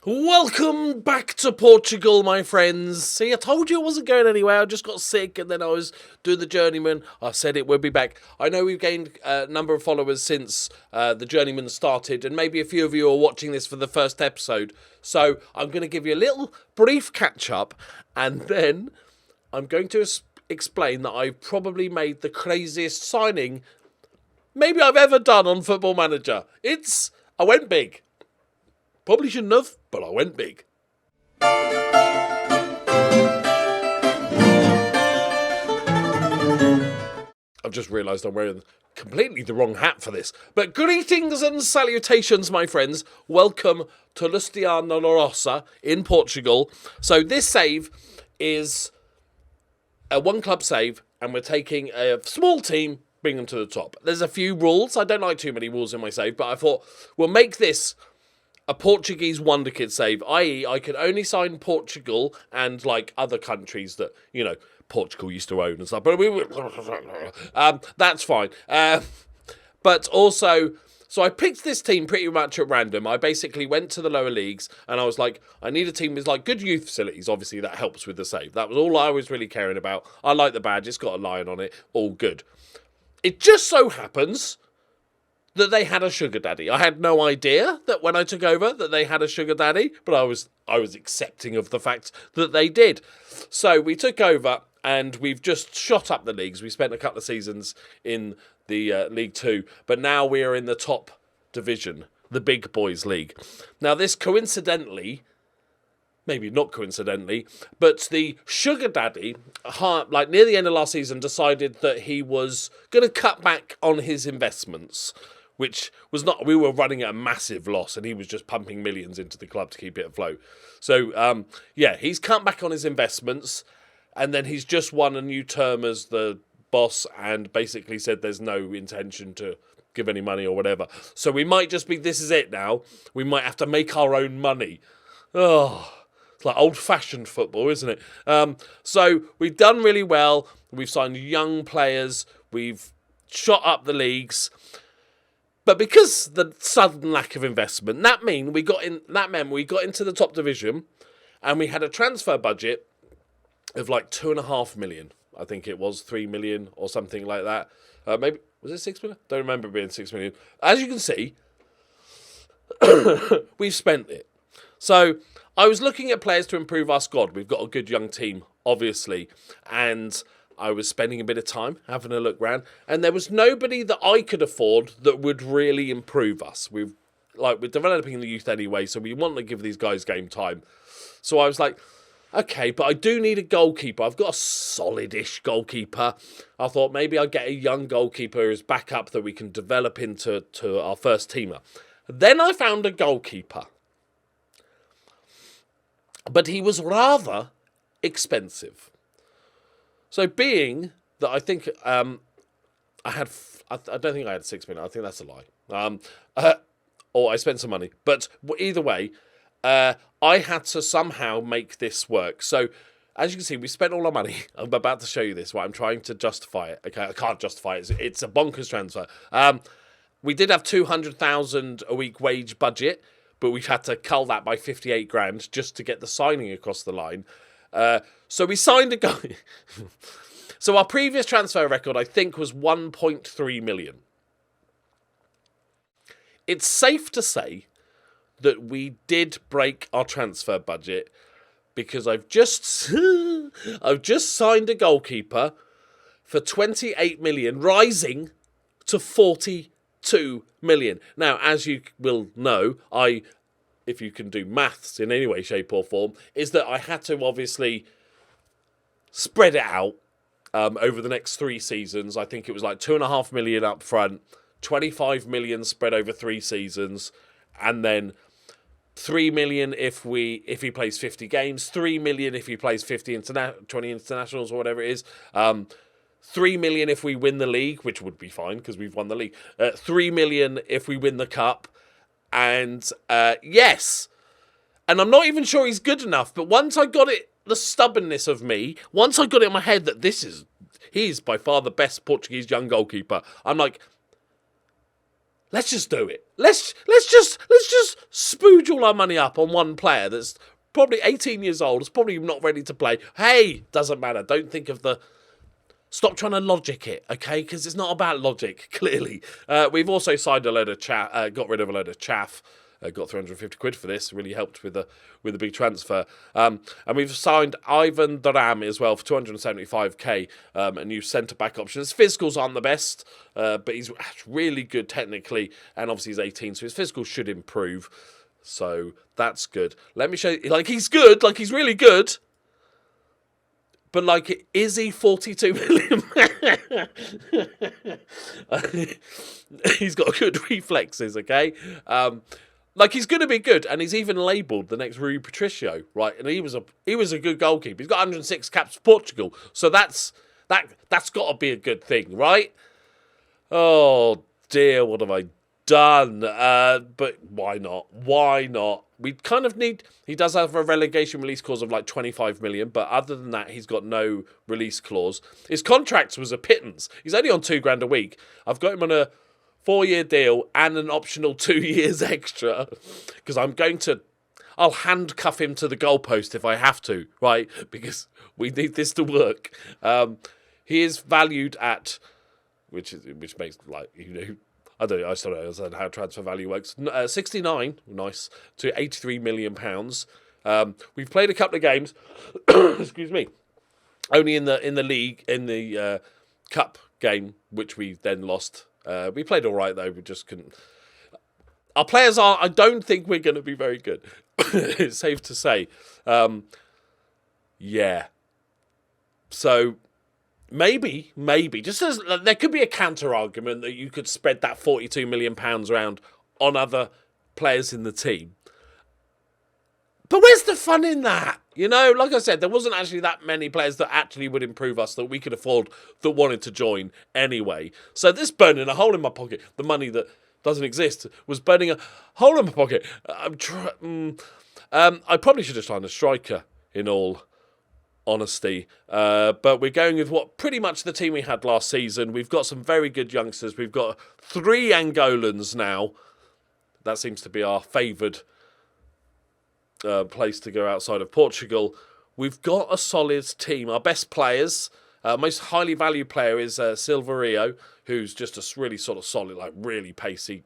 Welcome back to Portugal, my friends. See, I told you I wasn't going anywhere. I just got sick and then I was doing the Journeyman. I said it would be back. I know we've gained a number of followers since the Journeyman started, and maybe a few of you are watching this for the first episode. So I'm going to give you a little brief catch-up, and then I'm going to explain that I've probably made the craziest signing maybe I've ever done on Football Manager. I went big. Probably shouldn't have, but I went big. I've just realised I'm wearing completely the wrong hat for this. But greetings and salutations, my friends. Welcome to Lusitânia Lourosa in Portugal. So this save is a one-club save, and we're taking a small team, bring them to the top. There's a few rules. I don't like too many rules in my save, but I thought we'll make this a Portuguese wonder kid save, i.e. I could only sign Portugal and like other countries that, you know, Portugal used to own and stuff. But that's fine. But also, so I picked this team pretty much at random. I basically went to the lower leagues and I was like, I need a team with like good youth facilities. Obviously, that helps with the save. That was all I was really caring about. I like the badge. It's got a lion on it. All good. It just so happens that they had a sugar daddy. I had no idea that when I took over that they had a sugar daddy, but I was accepting of the fact that they did. So we took over and we've just shot up the leagues. We spent a couple of seasons in the League 2, but now we are in the top division, the Big Boys League. Now this coincidentally, maybe not coincidentally, but the sugar daddy, like near the end of last season, decided that he was going to cut back on his investments, which was not, we were running at a massive loss and he was just pumping millions into the club to keep it afloat. So, he's cut back on his investments and then he's just won a new term as the boss and basically said there's no intention to give any money or whatever. So we might just be, this is it now. We might have to make our own money. Oh, it's like old-fashioned football, isn't it? So we've done really well. We've signed young players. We've shot up the leagues. But because the sudden lack of investment, that meant we got into the top division and we had a transfer budget of like 2.5 million. I think it was 3 million or something like that. Maybe, was it 6 million? Don't remember it being 6 million. As you can see, we've spent it. So I was looking at players to improve our squad. We've got a good young team, obviously, and I was spending a bit of time having a look round, and there was nobody that I could afford that would really improve us. We're developing the youth anyway, so we want to give these guys game time. So I was like, okay, but I do need a goalkeeper. I've got a solid-ish goalkeeper. I thought maybe I'd get a young goalkeeper as backup that we can develop into our first teamer. Then I found a goalkeeper, but he was rather expensive. So being that I think I don't think I had 6 million. I think that's a lie. Or I spent some money. But either way, I had to somehow make this work. So as you can see, we spent all our money. I'm about to show you this. Right? I'm trying to justify it. Okay, I can't justify it. It's a bonkers transfer. We did have 200,000 a week wage budget, but we've had to cull that by 58 grand just to get the signing across the line. So we signed a guy. So our previous transfer record, I think, was 1.3 million. It's safe to say that we did break our transfer budget because I've just signed a goalkeeper for 28 million, rising to 42 million. Now, as you will know, if you can do maths in any way, shape or form, is that I had to obviously spread it out over the next 3 seasons. I think it was like 2.5 million up front, 25 million spread over 3 seasons, and then 3 million if he plays 50 games, 3 million if he plays 20 internationals or whatever it is, 3 million if we win the league, which would be fine because we've won the league, 3 million if we win the cup. And yes, and I'm not even sure he's good enough, but once I got it, the stubbornness of me, once I got it in my head that he's by far the best Portuguese young goalkeeper, I'm like, Let's just do it. Let's just spooge all our money up on one player that's probably 18 years old, is probably not ready to play. Hey, doesn't matter. Don't think of the... Stop trying to logic it, okay? Because it's not about logic, clearly. We've also signed a load of got rid of a load of chaff. Got 350 quid for this. Really helped with the big transfer. And we've signed Ivan Duram as well for 275k. A new centre-back option. His physicals aren't the best, but he's really good technically. And obviously he's 18, so his physicals should improve. So that's good. Let me show you. Like, he's good. Like, he's really good. But, like, is he 42 million? He's got good reflexes, okay? Like, he's going to be good, and he's even labelled the next Rui Patricio, right? And he was a good goalkeeper. He's got 106 caps for Portugal, so that's got to be a good thing, right? Oh dear, what have I done? But why not? Why not? We kind of need... He does have a relegation release clause of like 25 million, but other than that, he's got no release clause. His contract was a pittance. He's only on £2,000 a week. I've got him on a 4-year deal and an optional 2 years extra because I'll handcuff him to the goalpost if I have to, right? Because we need this to work. He is valued at, which makes, like, you know, I still don't understand how transfer value works. 69, nice, to 83 million pounds. We've played a couple of games. Excuse me. Only in the league, in the cup game, which we then lost. We played all right though. We just couldn't. Our players are. I don't think we're going to be very good. It's safe to say. Yeah. So. Maybe, just as there could be a counter argument that you could spread that £42 million around on other players in the team. But where's the fun in that? You know, like I said, there wasn't actually that many players that actually would improve us that we could afford that wanted to join anyway. So this burning a hole in my pocket, the money that doesn't exist, was burning a hole in my pocket. I probably should have signed a striker in all honesty, but we're going with what pretty much the team we had last season. We've got some very good youngsters. We've got 3 Angolans now. That seems to be our favoured place to go outside of Portugal. We've got a solid team. Our best players, most highly valued player is Silverio, who's just a really sort of solid, like really pacey,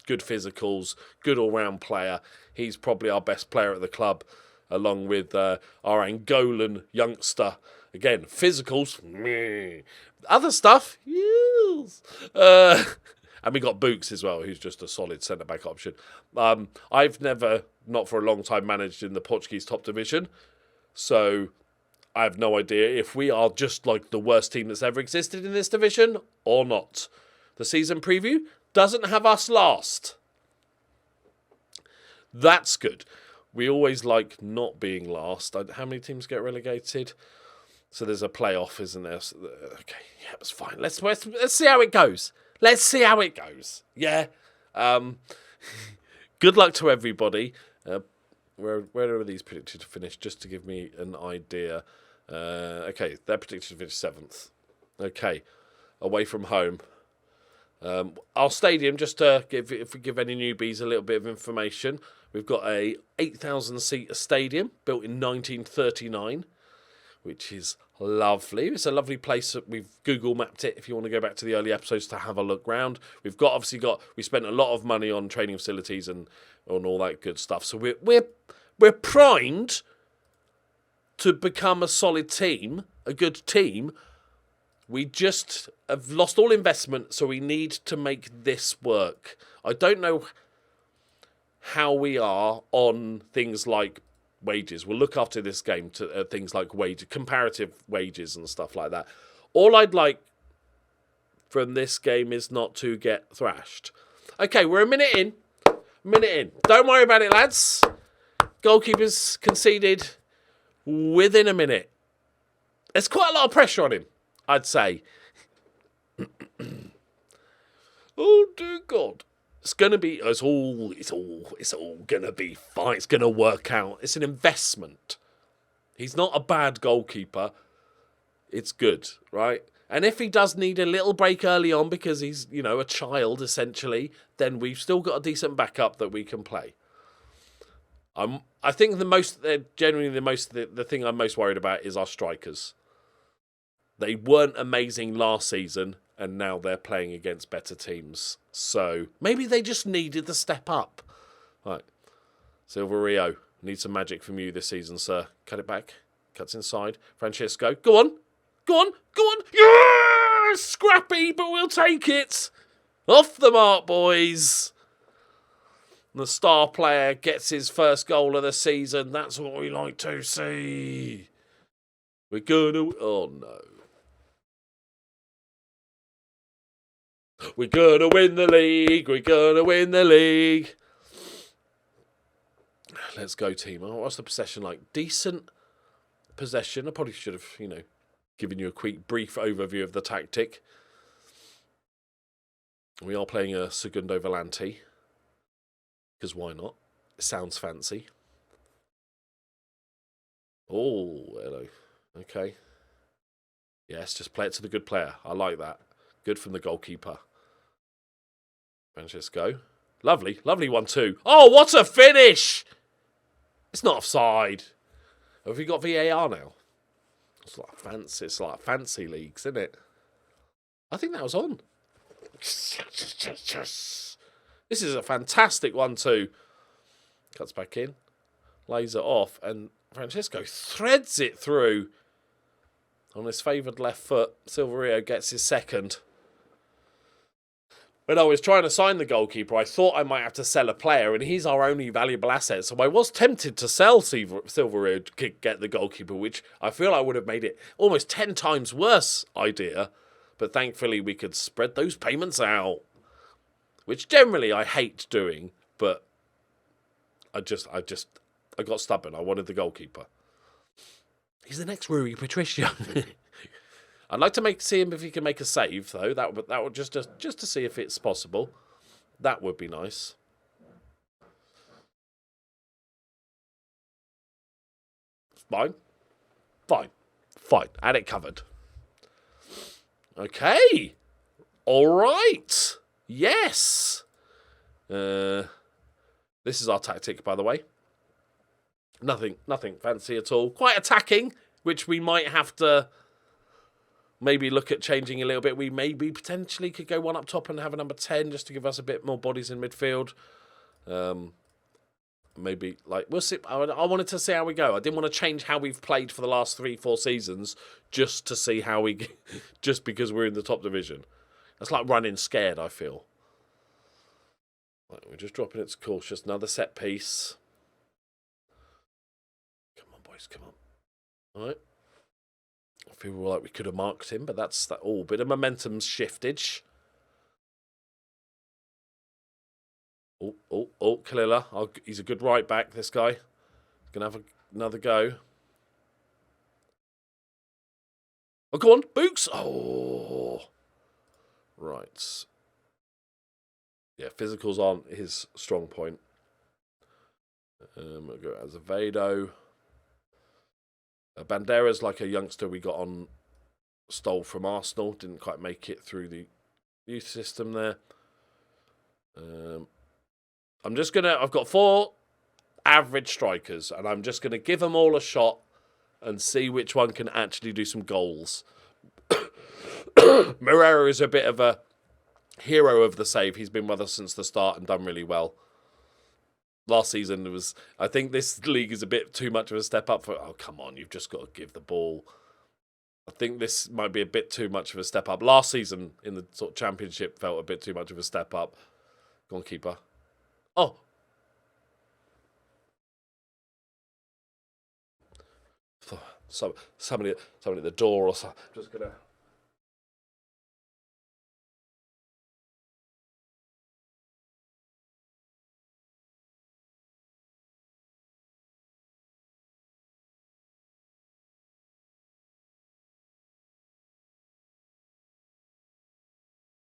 good physicals, good all-round player. He's probably our best player at the club, along with our Angolan youngster. Again, physicals, meh. Other stuff, yes. And we got Books as well, who's just a solid centre-back option. I've never, not for a long time, managed in the Portuguese top division, so I have no idea if we are just like the worst team that's ever existed in this division or not. The season preview doesn't have us last. That's good. We always like not being last. How many teams get relegated? So there's a playoff, isn't there? Okay, yeah, it's fine. Let's see how it goes. Let's see how it goes. Yeah. Good luck to everybody. Where are these predicted to finish? Just to give me an idea. Okay, they're predicted to finish 7th. Okay, away from home. Our stadium, just to give any newbies a little bit of information, we've got a 8,000-seat stadium built in 1939, which is lovely. It's a lovely place. We've Google mapped it if you want to go back to the early episodes to have a look round. We spent a lot of money on training facilities and on all that good stuff. So we're primed to become a solid team, a good team. We just have lost all investment, so we need to make this work. I don't know how we are on things like wages. We'll look after this game to things like comparative wages and stuff like that. All I'd like from this game is not to get thrashed. Okay, we're a minute in. Don't worry about it, lads. Goalkeeper's conceded within a minute. There's quite a lot of pressure on him, I'd say. Oh dear God. It's all gonna be fine. It's gonna work out. It's an investment. He's not a bad goalkeeper. It's good, right? And if he does need a little break early on because he's, you know, a child, essentially, then we've still got a decent backup that we can play. I think generally the thing I'm most worried about is our strikers. They weren't amazing last season, and now they're playing against better teams. So maybe they just needed the step up. Right. Silver Rio, need some magic from you this season, sir. Cut it back. Cuts inside. Francisco, go on. Go on. Go on. Yeah! Scrappy, but we'll take it. Off the mark, boys. The star player gets his first goal of the season. That's what we like to see. We're gonna... Oh, no. We're gonna win the league. We're gonna win the league. Let's go, team. What's the possession like? Decent possession. I probably should have, you know, given you a quick, brief overview of the tactic. We are playing a Segundo Volante. Because why not? It sounds fancy. Oh, hello. Okay. Yes, just play it to the good player. I like that. Good from the goalkeeper. Francisco. Lovely. Lovely 1-2. Oh, what a finish! It's not offside. Have we got VAR now? It's like fancy leagues, isn't it? I think that was on. This is a fantastic 1-2. Cuts back in. Lays it off. And Francisco threads it through. On his favoured left foot. Silverio gets his second. When I was trying to sign the goalkeeper, I thought I might have to sell a player, and he's our only valuable asset. So I was tempted to sell Silverio to get the goalkeeper, which I feel I would have made it almost 10 times worse idea. But thankfully, we could spread those payments out. Which generally I hate doing, but I got stubborn. I wanted the goalkeeper. He's the next Rui Patricio. I'd like to see him if he can make a save, though. That would just to see if it's possible. That would be nice. Fine. Had it covered. Okay. All right. Yes. This is our tactic, by the way. Nothing fancy at all. Quite attacking, which we might have to maybe look at changing a little bit. We maybe potentially could go one up top and have a number 10 just to give us a bit more bodies in midfield. Maybe, like, we'll see. I wanted to see how we go. I didn't want to change how we've played for the last 3-4 seasons just to see how we... just because we're in the top division. That's like running scared, I feel. Right, we're just dropping it to cautious. Another set piece. Come on, boys, come on. All right. I feel like we could have marked him, but that's that. Oh, bit of momentum's shifted. Oh, Kalila. He's a good right back, this guy. He's going to have another go. Oh, go on, Books. Oh. Right. Yeah, physicals aren't his strong point. We'll go Azevedo. Bandera's like a youngster we got on, stole from Arsenal. Didn't quite make it through the youth system there. I've got 4 average strikers, and I'm just going to give them all a shot and see which one can actually do some goals. Moreira is a bit of a hero of the save. He's been with us since the start and done really well. Last season, I think this league is a bit too much of a step up for... Oh, come on, you've just got to give the ball. I think this might be a bit too much of a step up. Last season in the sort of championship felt a bit too much of a step up. Go on, keeper. Oh. Somebody at the door or something. I'm just going to...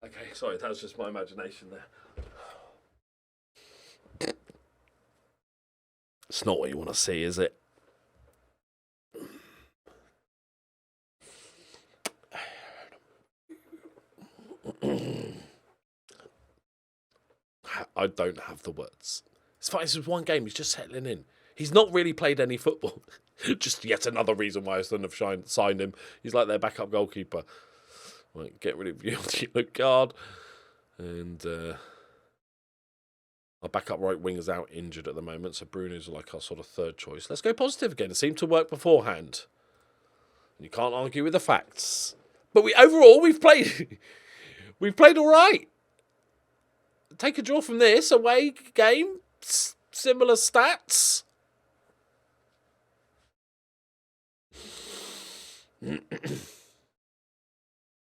Okay, sorry, that was just my imagination there. It's not what you want to see, is it? I don't have the words. It's fine. This is one game. He's just settling in. He's not really played any football. Just yet another reason why I shouldn't have signed him. He's like their backup goalkeeper. Right, get rid of you on the yellow card. And our backup right winger's out injured at the moment, so Bruno's like our sort of third choice. Let's go positive again. It seemed to work beforehand. You can't argue with the facts. But overall, we've played all right. Take a draw from this away game. Similar stats.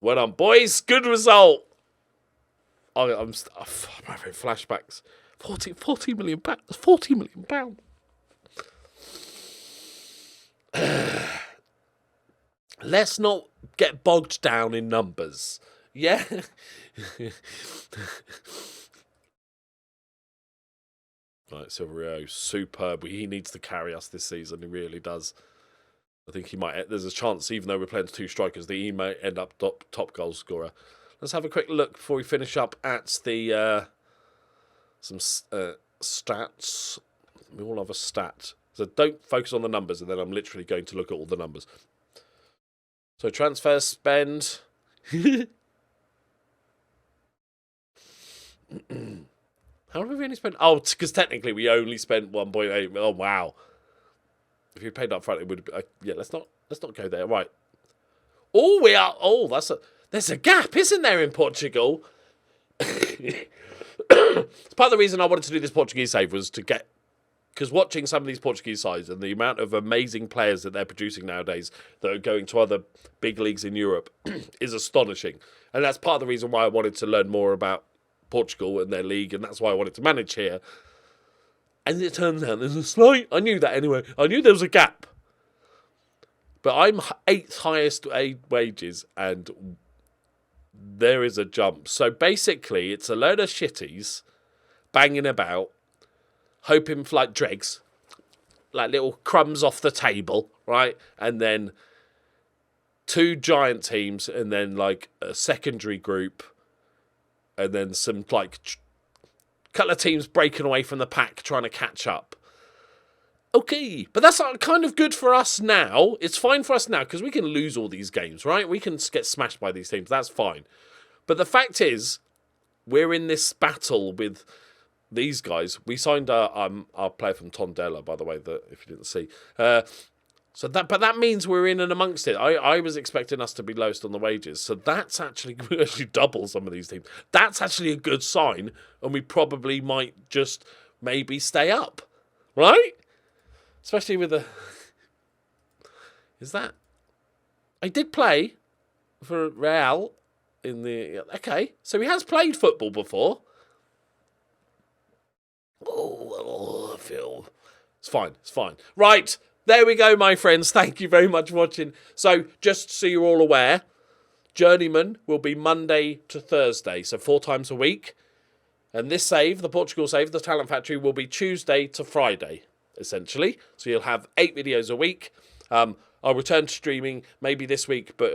Well done, boys. Good result. I'm having flashbacks. 40 million pounds. 40 million pounds. Let's not get bogged down in numbers. Yeah? Right, Silverio, superb. He needs to carry us this season. He really does. I think he might. There's a chance, even though we're playing two strikers, that he may end up top goal scorer. Let's have a quick look before we finish up at the some stats. We all have a stat. So don't focus on the numbers, and then I'm literally going to look at all the numbers. So transfer spend. How have we only spent? Oh, because technically we only spent 1.8. Oh wow! If you paid up front, it would. Yeah, let's not go there. Right. Oh, we are. Oh, there's a gap, isn't there, in Portugal? It's part of the reason I wanted to do this Portuguese save was to get. Because watching some of these Portuguese sides and the amount of amazing players that they're producing nowadays that are going to other big leagues in Europe is astonishing. And that's part of the reason why I wanted to learn more about Portugal and their league, and that's why I wanted to manage here. And it turns out there's a slight... I knew that anyway. I knew there was a gap. But I'm 8th highest wages, and there is a jump. So basically, it's a load of shitties banging about, hoping for like dregs, like little crumbs off the table, right? And then 2 giant teams, and then like a secondary group, and then some like couple of teams breaking away from the pack trying to catch up. Okay, but that's kind of good for us now. It's fine for us now because we can lose all these games, right? We can get smashed by these teams. That's fine. But the fact is, we're in this battle with these guys. We signed our player from Tondela, by the way, if you didn't see. But that means we're in and amongst it. I was expecting us to be lowest on the wages. So that's actually double some of these teams. That's actually a good sign. And we probably might just maybe stay up. Right? Especially with the... Is that... I did play for Real in the... Okay. So he has played football before. Oh, I feel... It's fine. Right. There we go, my friends. Thank you very much for watching. So, just so you're all aware, Journeyman will be Monday to Thursday, so 4 times a week. And this save, the Portugal save, the Talent Factory, will be Tuesday to Friday, essentially. So you'll have 8 videos a week. I'll return to streaming maybe this week, but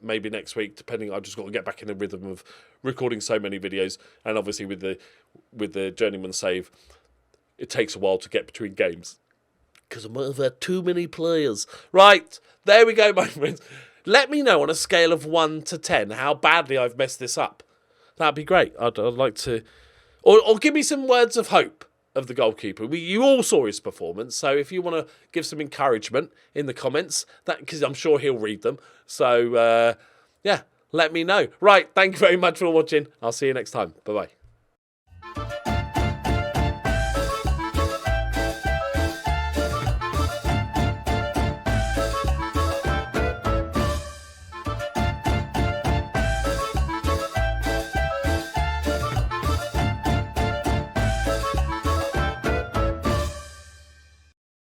maybe next week, depending. I've just got to get back in the rhythm of recording so many videos, and obviously with the Journeyman save, it takes a while to get between games. Because I might have had too many players. Right, there we go, my friends. Let me know on a scale of 1 to 10 how badly I've messed this up. That'd be great. I'd like to... Or give me some words of hope of the goalkeeper. You all saw his performance, so if you want to give some encouragement in the comments, because I'm sure he'll read them. So, yeah, let me know. Right, thank you very much for watching. I'll see you next time. Bye-bye.